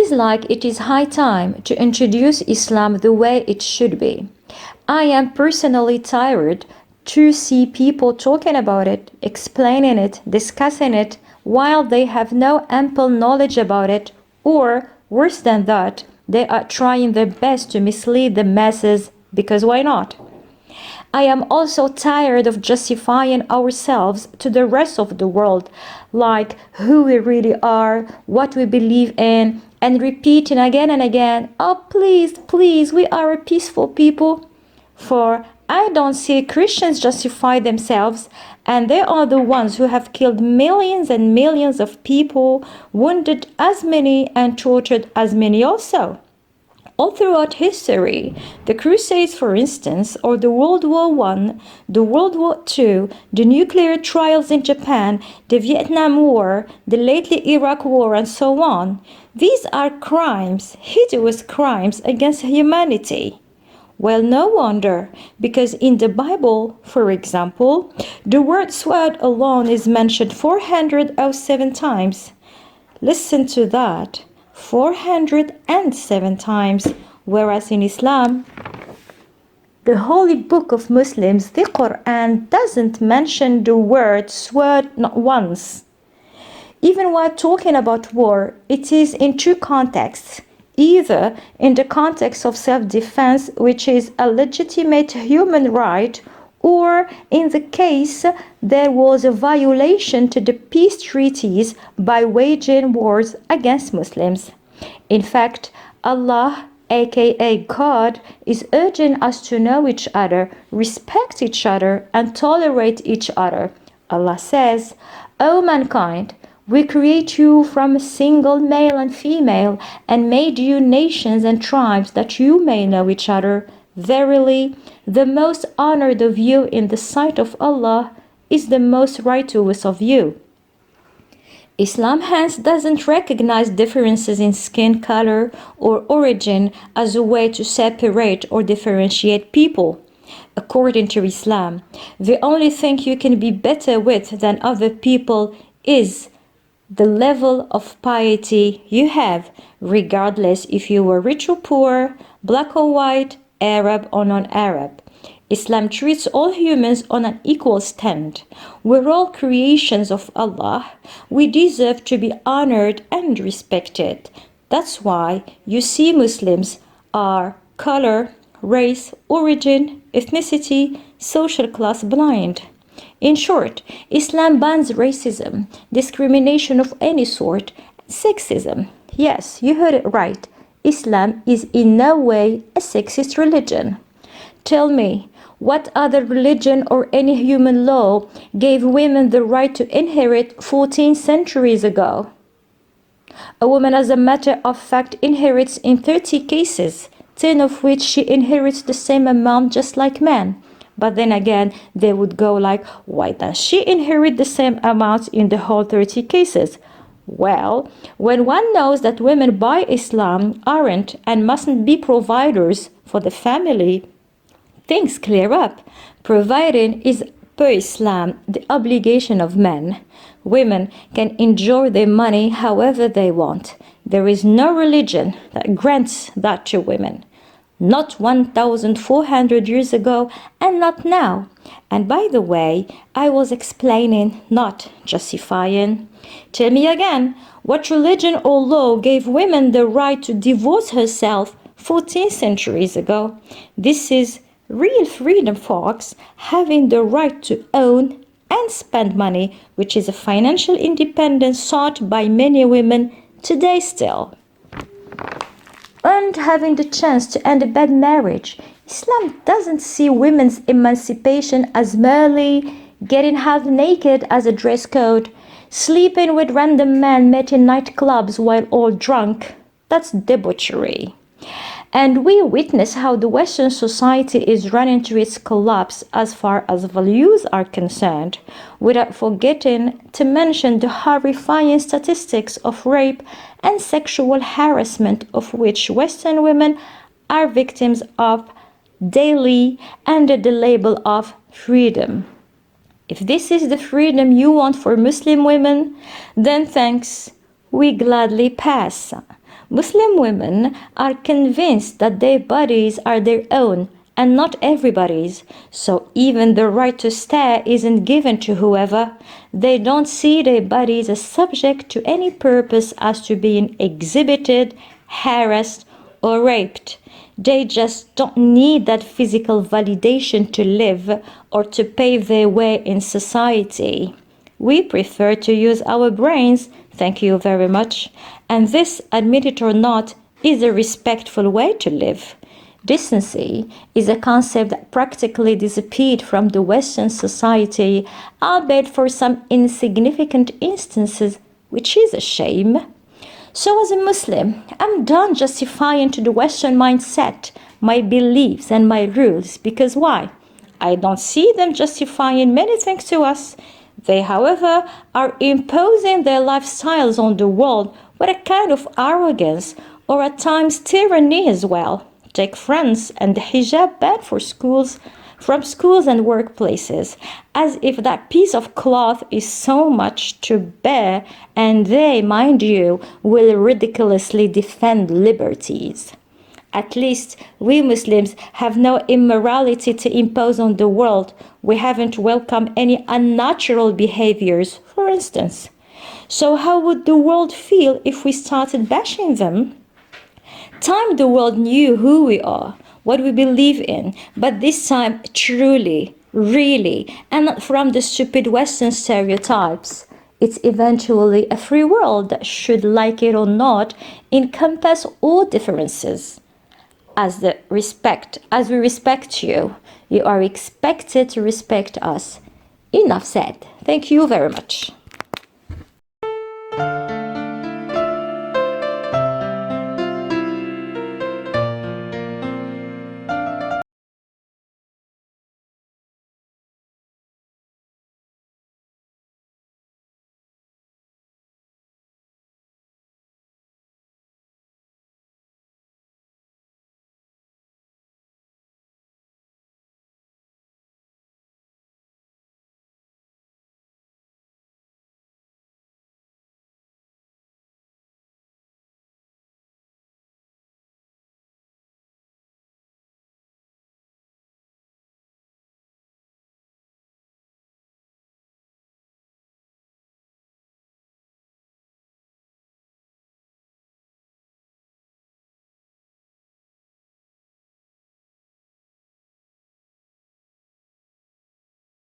feels like it is high time to introduce Islam the way it should be. I am personally tired to see people talking about it, explaining it, discussing it, while they have no ample knowledge about it, or worse than that, they are trying their best to mislead the masses, because why not? I am also tired of justifying ourselves to the rest of the world, like who we really are, what we believe in, and repeating again and again, oh please, please, we are a peaceful people. For I don't see Christians justify themselves, and they are the ones who have killed millions and millions of people, wounded as many, and tortured as many also. All throughout history, the Crusades, for instance, or the World War I, the World War II, the nuclear trials in Japan, the Vietnam War, the lately Iraq War, and so on, these are crimes, hideous crimes against humanity. Well, no wonder, because in the Bible, for example, the word sword alone is mentioned 407 times. Listen to that. 407 times, whereas in Islam, the holy book of Muslims, the Quran, doesn't mention the word sword not once. Even while talking about war, it is in two contexts. Either in the context of self-defense, which is a legitimate human right, or in the case there was a violation to the peace treaties by waging wars against Muslims. In fact, Allah, aka God, is urging us to know each other, respect each other, and tolerate each other. Allah says, O mankind, we create you from a single male and female, and made you nations and tribes that you may know each other. Verily, the most honored of you in the sight of Allah is the most righteous of you. Islam hence doesn't recognize differences in skin color or origin as a way to separate or differentiate people. According to Islam, the only thing you can be better with than other people is the level of piety you have, regardless if you were rich or poor, black or white, Arab or non-Arab. Islam treats all humans on an equal stand. We're all creations of Allah. We deserve to be honored and respected. That's why you see Muslims are color, race, origin, ethnicity, social class blind. In short, Islam bans racism, discrimination of any sort, sexism. Yes, you heard it right. Islam is in no way a sexist religion. Tell me, what other religion or any human law gave women the right to inherit 14 centuries ago? A woman, as a matter of fact, inherits in 30 cases, 10 of which she inherits the same amount just like men. But then again, they would go like, why does she inherit the same amount in the whole 30 cases? Well, when one knows that women by Islam aren't and mustn't be providers for the family, things clear up. Providing is, per Islam, the obligation of men. Women can enjoy their money however they want. There is no religion that grants that to women. Not 1,400 years ago, and not now. And by the way, I was explaining, not justifying. Tell me again, what religion or law gave women the right to divorce herself 14 centuries ago? This is real freedom, folks, having the right to own and spend money, which is a financial independence sought by many women today still. And having the chance to end a bad marriage. Islam doesn't see women's emancipation as merely getting half naked as a dress code, sleeping with random men met in nightclubs while all drunk. That's debauchery. And we witness how the Western society is running to its collapse as far as values are concerned, without forgetting to mention the horrifying statistics of rape and sexual harassment of which Western women are victims of daily under the label of freedom. If this is the freedom you want for Muslim women, then thanks, we gladly pass. Muslim women are convinced that their bodies are their own and not everybody's, so even the right to stare isn't given to whoever. They don't see their bodies as subject to any purpose as to being exhibited, harassed, or raped. They just don't need that physical validation to live or to pave their way in society. We prefer to use our brains, thank you very much, and this, admit it or not, is a respectful way to live. Decency is a concept that practically disappeared from the Western society, albeit for some insignificant instances, which is a shame. So as a Muslim, I'm done justifying to the Western mindset my beliefs and my rules, because why? I don't see them justifying many things to us. They, however, are imposing their lifestyles on the world with a kind of arrogance or at times tyranny as well. Take France and the hijab ban from schools and workplaces, as if that piece of cloth is so much to bear, and they, mind you, will ridiculously defend liberties. At least we Muslims have no immorality to impose on the world. We haven't welcomed any unnatural behaviors, for instance. So how would the world feel if we started bashing them? Time the world knew who we are, what we believe in, but this time truly, really, and not from the stupid Western stereotypes. It's eventually a free world that should, like it or not, encompass all differences. As we respect you, you are expected to respect us. Enough said. Thank you very much.